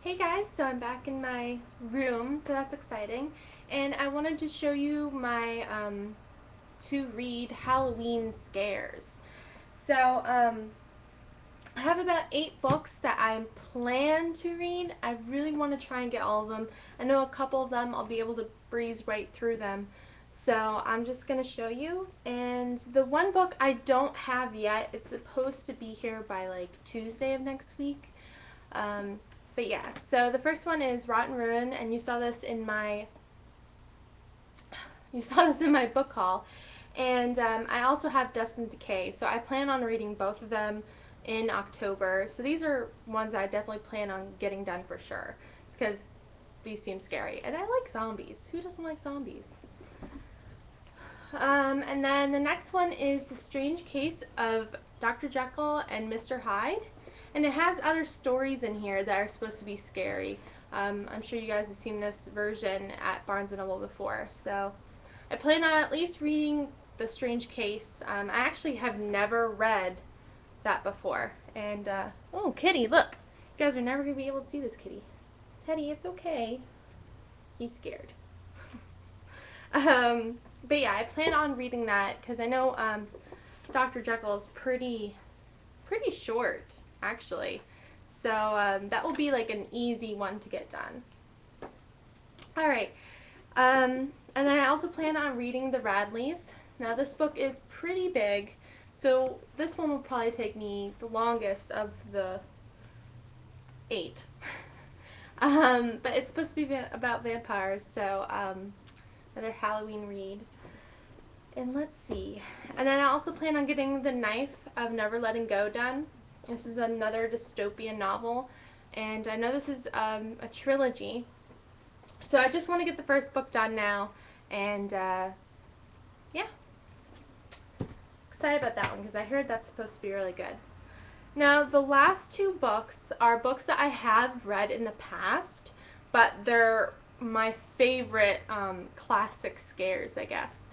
Hey guys, so I'm back in my room, so that's exciting. And I wanted to show you my to read Halloween Scares. So, I have about 8 books that I plan to read. I really want to try and get all of them. I know a couple of them I'll be able to breeze right through them. So I'm just going to show you. And the one book I don't have yet, it's supposed to be here by like Tuesday of next week. Um, but yeah, so the first one is Rotten Ruin, and you saw this in my book haul, and I also have Dust and Decay. So I plan on reading both of them in October. So these are ones that I definitely plan on getting done for sure because these seem scary, and I like zombies. Who doesn't like zombies? And then the next one is The Strange Case of Dr. Jekyll and Mr. Hyde. And it has other stories in here that are supposed to be scary. I'm sure you guys have seen this version at Barnes & Noble before. So I plan on at least reading The Strange Case. I actually have never read that before. And, oh, kitty, look. You guys are never going to be able to see this kitty. Teddy, it's okay. He's scared. But yeah, I plan on reading that because I know Dr. Jekyll is pretty short, actually. So that will be like an easy one to get done. Alright, and then I also plan on reading The Radleys. Now this book is pretty big, so this one will probably take me the longest of the 8. But it's supposed to be about vampires, so another Halloween read. And let's see. And then I also plan on getting The Knife of Never Letting Go done. This is another dystopian novel, and I know this is a trilogy. So I just want to get the first book done now, and yeah. Excited about that one because I heard that's supposed to be really good. Now, the last 2 books are books that I have read in the past, but they're my favorite classic scares, I guess.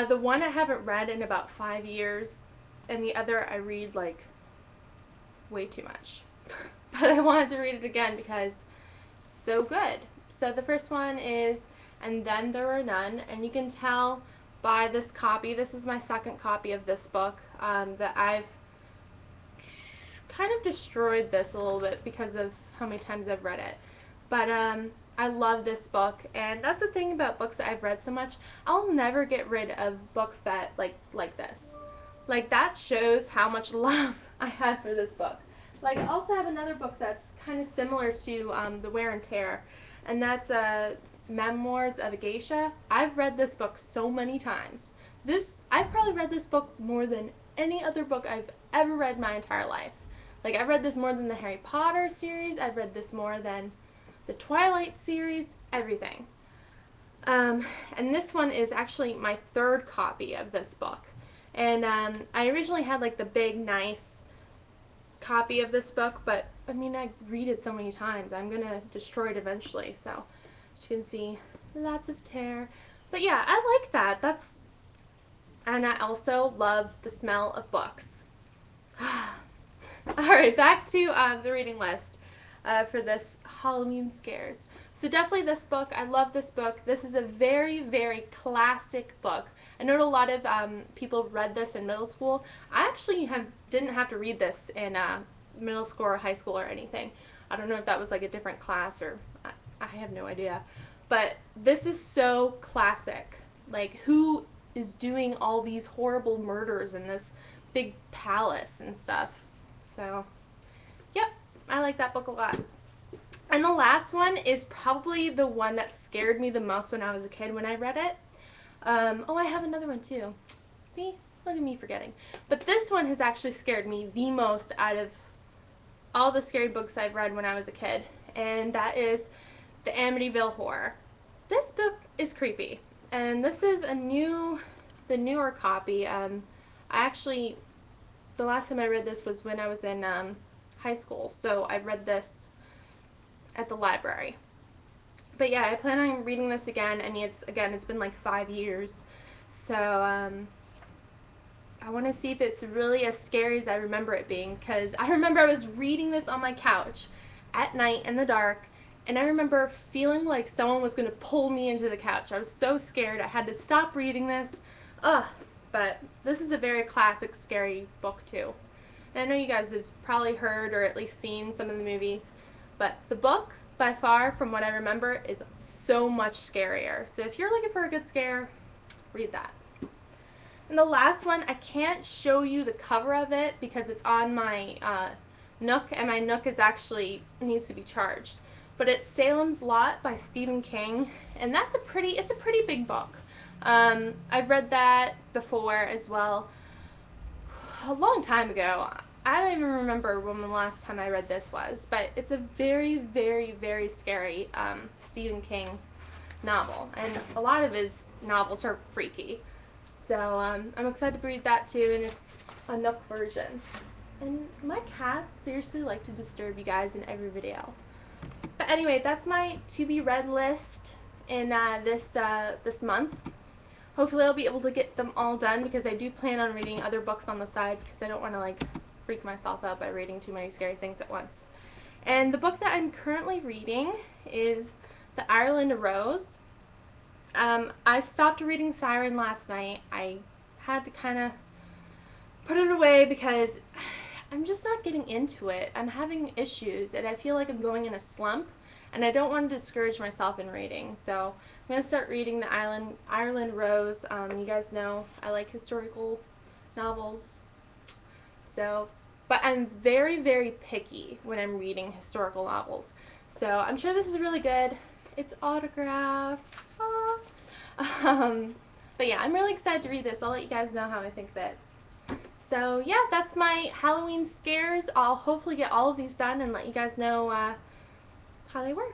The one I haven't read in about 5 years, and the other I read like way too much. But I wanted to read it again because it's so good. So the first one is And Then There Were None, and you can tell by this copy, this is my second copy of this book, that I've kind of destroyed this a little bit because of how many times I've read it. But I love this book, and that's the thing about books that I've read so much. I'll never get rid of books that like this. Like, that shows how much love I have for this book. Like, I also have another book that's kind of similar to The Wear and Tear, and that's Memoirs of a Geisha. I've read this book so many times. I've probably read this book more than any other book I've ever read my entire life. Like, I've read this more than the Harry Potter series, I've read this more than the Twilight series, everything. And this one is actually my 3rd copy of this book. And I originally had like the big, nice copy of this book, but I mean, I read it so many times, I'm gonna destroy it eventually. So, as you can see, lots of tear. But yeah, I like that. And I also love the smell of books. Alright, back to the reading list for this Halloween Scares. So definitely this book. I love this book. This is a very, very classic book. I know a lot of people read this in middle school. I actually didn't have to read this in middle school or high school or anything. I don't know if that was like a different class, or I have no idea. But this is so classic. Like, who is doing all these horrible murders in this big palace and stuff? So, yep, I like that book a lot. And the last one is probably the one that scared me the most when I was a kid when I read it. Oh, I have another one too. See? Look at me forgetting. But this one has actually scared me the most out of all the scary books I've read when I was a kid. And that is The Amityville Horror. This book is creepy. And this is the newer copy. The last time I read this was when I was in high school. So I read this at the library. But yeah, I plan on reading this again. I mean, it's been like 5 years. So, I want to see if it's really as scary as I remember it being. Because I remember I was reading this on my couch at night in the dark. And I remember feeling like someone was going to pull me into the couch. I was so scared. I had to stop reading this. Ugh. But this is a very classic scary book too. And I know you guys have probably heard or at least seen some of the movies. But the book, by far, from what I remember, is so much scarier. So if you're looking for a good scare, read that. And the last one, I can't show you the cover of it because it's on my Nook, and my Nook is actually needs to be charged. But it's Salem's Lot by Stephen King, and it's a pretty big book. I've read that before as well, a long time ago. I don't even remember when the last time I read this was, but it's a very, very, very scary Stephen King novel, and a lot of his novels are freaky. So I'm excited to read that too, and it's a Nook version. And my cats seriously like to disturb you guys in every video. But anyway, that's my to be read list in this month. Hopefully I'll be able to get them all done because I do plan on reading other books on the side because I don't want to like freak myself out by reading too many scary things at once. And the book that I'm currently reading is The Ireland Rose. I stopped reading Siren last night. I had to kind of put it away because I'm just not getting into it. I'm having issues and I feel like I'm going in a slump and I don't want to discourage myself in reading. So I'm going to start reading The Ireland Rose. You guys know I like historical novels. So, but I'm very, very picky when I'm reading historical novels. So I'm sure this is really good. It's autographed. But yeah, I'm really excited to read this. I'll let you guys know how I think of it. So yeah, that's my Halloween scares. I'll hopefully get all of these done and let you guys know how they were.